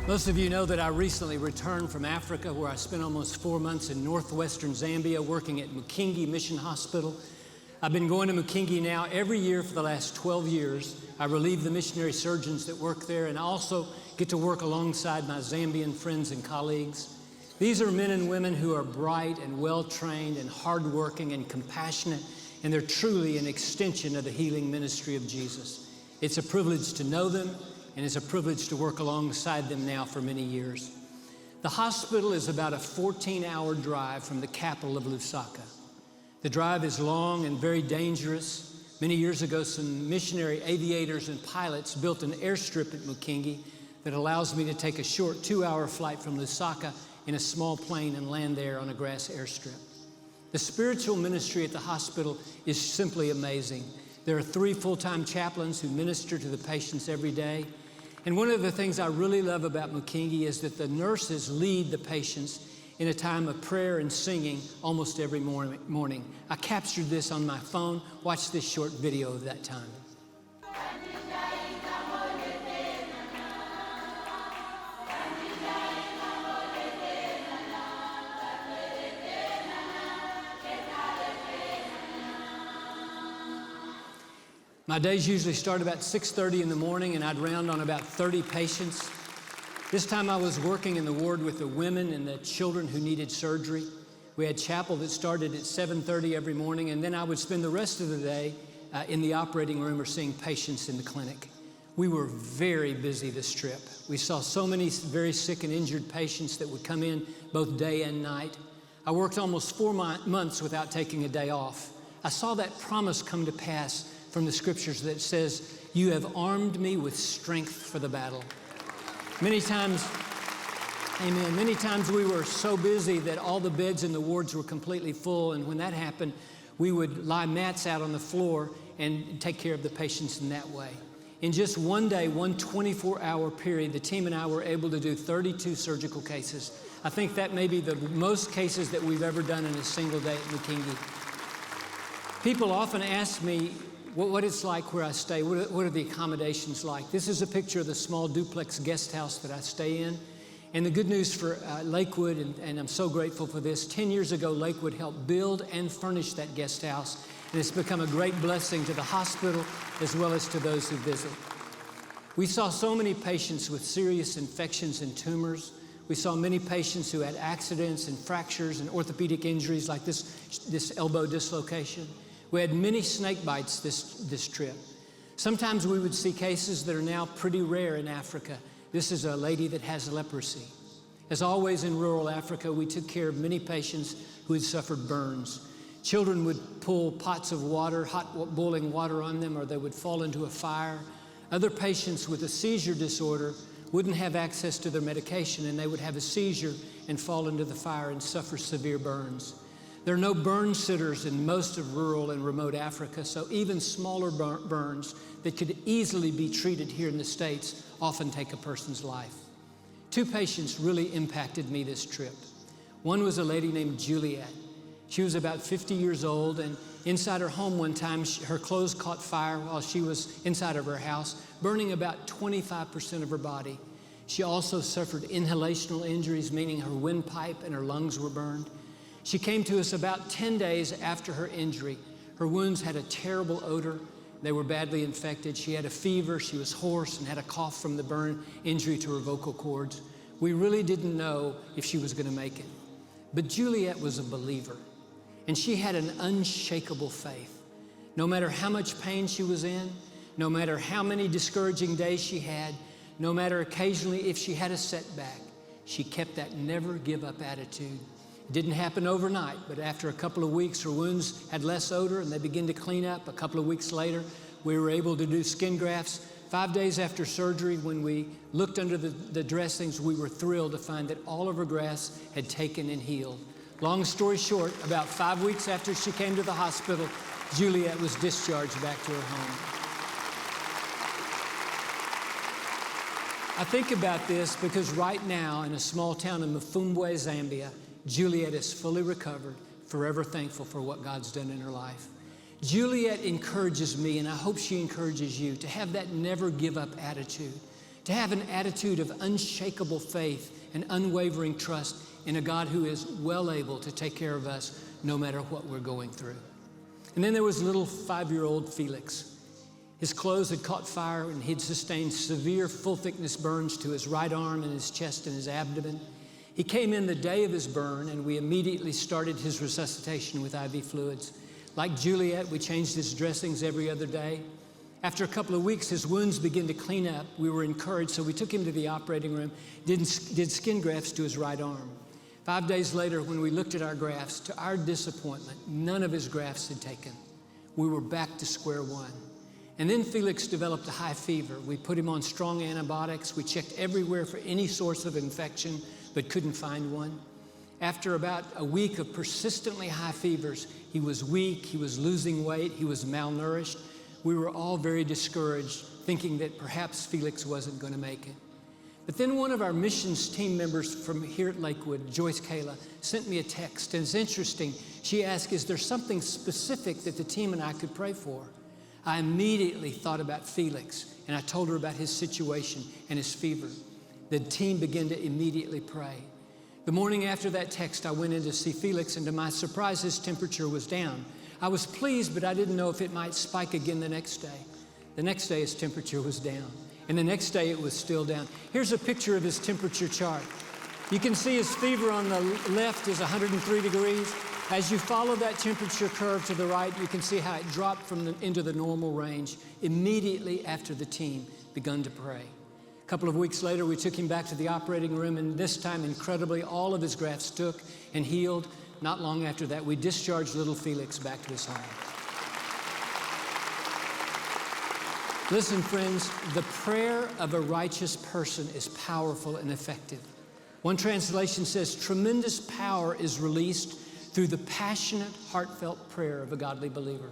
Most of you know that I recently returned from Africa, where I spent almost 4 months in northwestern Zambia working at Mukingi Mission Hospital. I've been going to Mukingi now every year for the last 12 years. I relieve the missionary surgeons that work there, and I also get to work alongside my Zambian friends and colleagues. These are men and women who are bright and well-trained and hardworking and compassionate, and they're truly an extension of the healing ministry of Jesus. It's a privilege to know them, and it's a privilege to work alongside them now for many years. The hospital is about a 14-hour drive from the capital of Lusaka. The drive is long and very dangerous. Many years ago, some missionary aviators and pilots built an airstrip at Mukingi that allows me to take a short 2-hour flight from Lusaka in a small plane and land there on a grass airstrip. The spiritual ministry at the hospital is simply amazing. There are 3 full-time chaplains who minister to the patients every day. And one of the things I really love about Mukingi is that the nurses lead the patients in a time of prayer and singing almost every morning. I captured this on my phone. Watch this short video of that time. My days usually start about 6:30 in the morning, and I'd round on about 30 patients. This time I was working in the ward with the women and the children who needed surgery. We had chapel that started at 7:30 every morning, and then I would spend the rest of the day in the operating room or seeing patients in the clinic. We were very busy this trip. We saw so many very sick and injured patients that would come in both day and night. I worked almost 4 months without taking a day off. I saw that promise come to pass from the scriptures that says, "You have armed me with strength for the battle." Many times, amen, many times we were so busy that all the beds in the wards were completely full, and when that happened, we would lie mats out on the floor and take care of the patients in that way. In just one day, one 24-hour period, the team and I were able to do 32 surgical cases. I think that may be the most cases that we've ever done in a single day at Mukingi. People often ask me what it's like where I stay. What are the accommodations like? This is a picture of the small duplex guest house that I stay in. And the good news for Lakewood, and I'm so grateful for this, 10 years ago, Lakewood helped build and furnish that guest house. And it's become a great blessing to the hospital as well as to those who visit. We saw so many patients with serious infections and tumors. We saw many patients who had accidents and fractures and orthopedic injuries like this elbow dislocation. We had many snake bites this trip. Sometimes we would see cases that are now pretty rare in Africa. This is a lady that has leprosy. As always in rural Africa, we took care of many patients who had suffered burns. Children would pull pots of water, hot boiling water on them, or they would fall into a fire. Other patients with a seizure disorder wouldn't have access to their medication, and they would have a seizure and fall into the fire and suffer severe burns. There are no burn sitters in most of rural and remote Africa, so even smaller burns that could easily be treated here in the States often take a person's life. 2 patients really impacted me this trip. One was a lady named Juliet. She was about 50 years old, and inside her home one time, her clothes caught fire while she was inside of her house, burning about 25% of her body. She also suffered inhalational injuries, meaning her windpipe and her lungs were burned. She came to us about 10 days after her injury. Her wounds had a terrible odor. They were badly infected. She had a fever. She was hoarse and had a cough from the burn injury to her vocal cords. We really didn't know if she was going to make it. But Juliet was a believer, and she had an unshakable faith. No matter how much pain she was in, no matter how many discouraging days she had, no matter occasionally if she had a setback, she kept that never give up attitude. It didn't happen overnight, but after a couple of weeks, her wounds had less odor and they began to clean up. A couple of weeks later, we were able to do skin grafts. 5 days after surgery, when we looked under the dressings, we were thrilled to find that all of her grafts had taken and healed. Long story short, about 5 weeks after she came to the hospital, Juliet was discharged back to her home. I think about this because right now in a small town in Mfumbwe, Zambia, Juliet is fully recovered, forever thankful for what God's done in her life. Juliet encourages me, and I hope she encourages you, to have that never give up attitude, to have an attitude of unshakable faith and unwavering trust in a God who is well able to take care of us no matter what we're going through. And then there was little 5-year-old Felix. His clothes had caught fire and he'd sustained severe full-thickness burns to his right arm and his chest and his abdomen. He came in the day of his burn, and we immediately started his resuscitation with IV fluids. Like Juliet, we changed his dressings every other day. After a couple of weeks, his wounds began to clean up. We were encouraged, so we took him to the operating room, did skin grafts to his right arm. 5 days later, when we looked at our grafts, to our disappointment, none of his grafts had taken. We were back to square one. And then Felix developed a high fever. We put him on strong antibiotics. We checked everywhere for any source of infection, but couldn't find one. After about a week of persistently high fevers, he was weak, he was losing weight, he was malnourished. We were all very discouraged, thinking that perhaps Felix wasn't going to make it. But then one of our missions team members from here at Lakewood, Joyce Kayla, sent me a text, and it's interesting. She asked, is there something specific that the team and I could pray for? I immediately thought about Felix, and I told her about his situation and his fever. The team began to immediately pray. The morning after that text, I went in to see Felix, and to my surprise, his temperature was down. I was pleased, but I didn't know if it might spike again the next day. The next day, his temperature was down, and the next day, it was still down. Here's a picture of his temperature chart. You can see his fever on the left is 103 degrees. As you follow that temperature curve to the right, you can see how it dropped into the normal range immediately after the team begun to pray. A couple of weeks later, we took him back to the operating room, and this time, incredibly, all of his grafts took and healed. Not long after that, we discharged little Felix back to his home. Listen, friends, the prayer of a righteous person is powerful and effective. One translation says, tremendous power is released through the passionate, heartfelt prayer of a godly believer.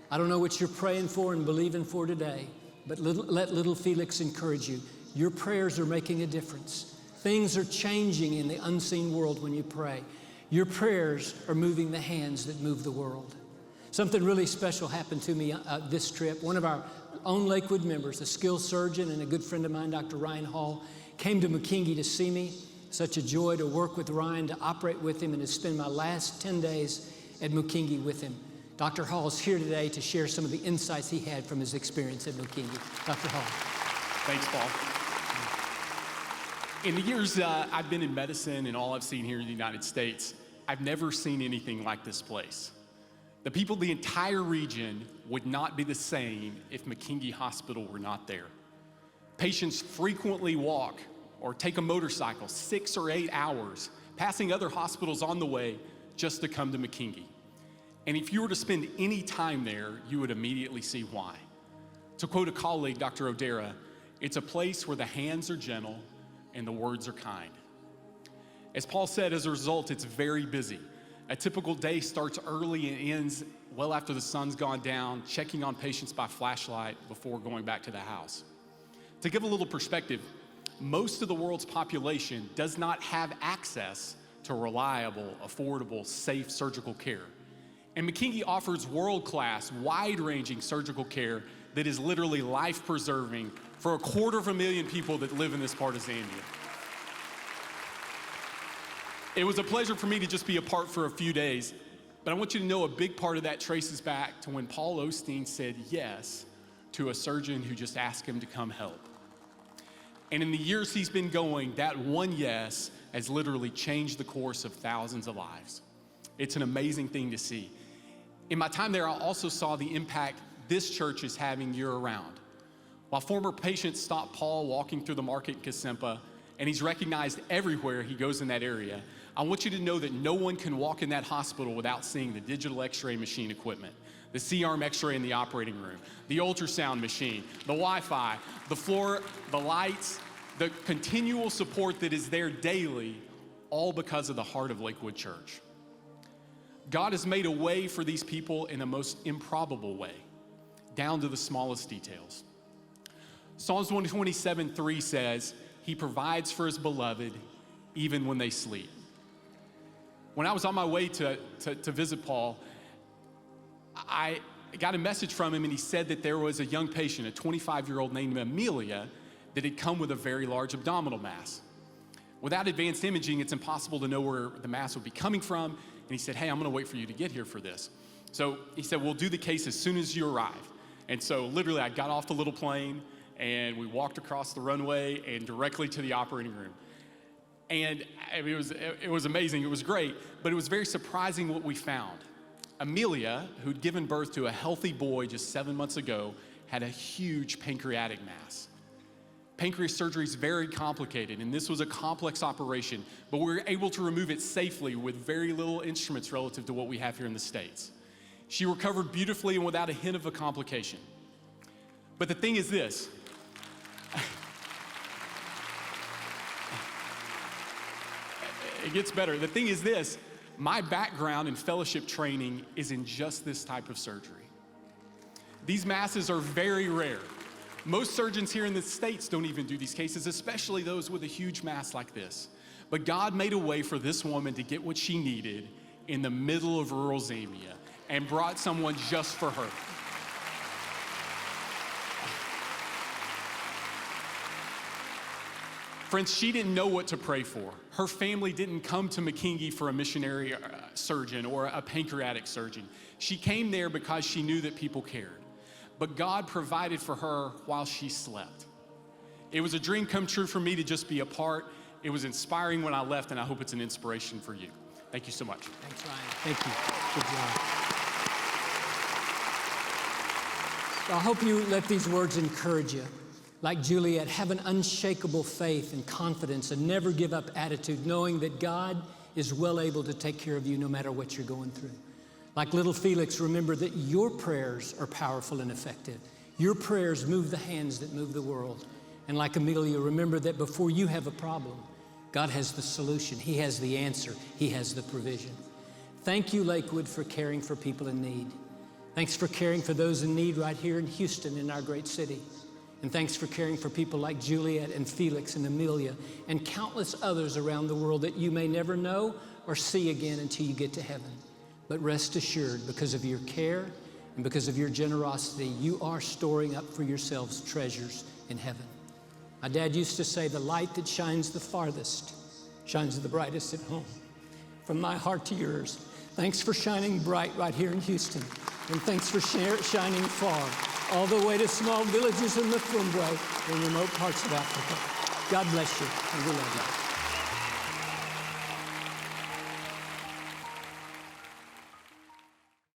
I don't know what you're praying for and believing for today, but let little Felix encourage you. Your prayers are making a difference. Things are changing in the unseen world when you pray. Your prayers are moving the hands that move the world. Something really special happened to me this trip. One of our own Lakewood members, a skilled surgeon and a good friend of mine, Dr. Ryan Hall, came to McKingy to see me. Such a joy to work with Ryan, to operate with him, and to spend my last 10 days at McKingy with him. Dr. Hall is here today to share some of the insights he had from his experience at McKingy. Dr. Hall. Thanks, Paul. In the years I've been in medicine and all I've seen here in the United States, I've never seen anything like this place. The people of the entire region would not be the same if McKingy Hospital were not there. Patients frequently walk or take a motorcycle 6 or 8 hours, passing other hospitals on the way just to come to McKingy. And if you were to spend any time there, you would immediately see why. To quote a colleague, Dr. O'Dara, it's a place where the hands are gentle and the words are kind. As Paul said, as a result, it's very busy. A typical day starts early and ends well after the sun's gone down, checking on patients by flashlight before going back to the house. To give a little perspective, most of the world's population does not have access to reliable, affordable, safe surgical care. And McKingy offers world-class, wide-ranging surgical care that is literally life-preserving for 250,000 people that live in this part of Zambia. It was a pleasure for me to just be apart for a few days, but I want you to know a big part of that traces back to when Paul Osteen said yes to a surgeon who just asked him to come help. And in the years he's been going, that one yes has literally changed the course of thousands of lives. It's an amazing thing to see. In my time there, I also saw the impact this church is having year-round. While former patients stop Paul walking through the market in Kasimpa, and he's recognized everywhere he goes in that area, I want you to know that no one can walk in that hospital without seeing the digital x-ray machine equipment, the C-arm x-ray in the operating room, the ultrasound machine, the Wi-Fi, the floor, the lights, the continual support that is there daily, all because of the heart of Lakewood Church. God has made a way for these people in the most improbable way, down to the smallest details. Psalms 127:3 says, he provides for his beloved even when they sleep. When I was on my way to visit Paul, I got a message from him, and he said that there was a young patient, a 25-year-old named Amelia, that had come with a very large abdominal mass. Without advanced imaging, it's impossible to know where the mass would be coming from. And he said, hey, I'm gonna wait for you to get here for this. So he said, we'll do the case as soon as you arrive. And so literally I got off the little plane and we walked across the runway and directly to the operating room. And it was amazing, it was great, but it was very surprising what we found. Amelia, who'd given birth to a healthy boy just 7 months ago, had a huge pancreatic mass. Pancreas surgery is very complicated, and this was a complex operation, but we were able to remove it safely with very little instruments relative to what we have here in the States. She recovered beautifully and without a hint of a complication. But the thing is this. It gets better. The thing is this, my background in fellowship training is in just this type of surgery. These masses are very rare. Most surgeons here in the States don't even do these cases, especially those with a huge mass like this. But God made a way for this woman to get what she needed in the middle of rural Zambia and brought someone just for her. Friends, she didn't know what to pray for. Her family didn't come to McKinley for a missionary surgeon or a pancreatic surgeon. She came there because she knew that people cared. But God provided for her while she slept. It was a dream come true for me to just be a part. It was inspiring when I left, and I hope it's an inspiration for you. Thank you so much. Thanks, Ryan. Thank you. Good job. I hope you let these words encourage you. Like Juliet, have an unshakable faith and confidence, and never give up attitude, knowing that God is well able to take care of you no matter what you're going through. Like little Felix, remember that your prayers are powerful and effective. Your prayers move the hands that move the world. And like Amelia, remember that before you have a problem, God has the solution. He has the answer. He has the provision. Thank you, Lakewood, for caring for people in need. Thanks for caring for those in need right here in Houston, in our great city. And thanks for caring for people like Juliet and Felix and Amelia and countless others around the world that you may never know or see again until you get to heaven. But rest assured, because of your care and because of your generosity, you are storing up for yourselves treasures in heaven. My dad used to say, the light that shines the farthest shines the brightest at home. From my heart to yours, thanks for shining bright right here in Houston. And thanks for shining far, all the way to small villages in the Fumbwe and remote parts of Africa. God bless you, and we love you.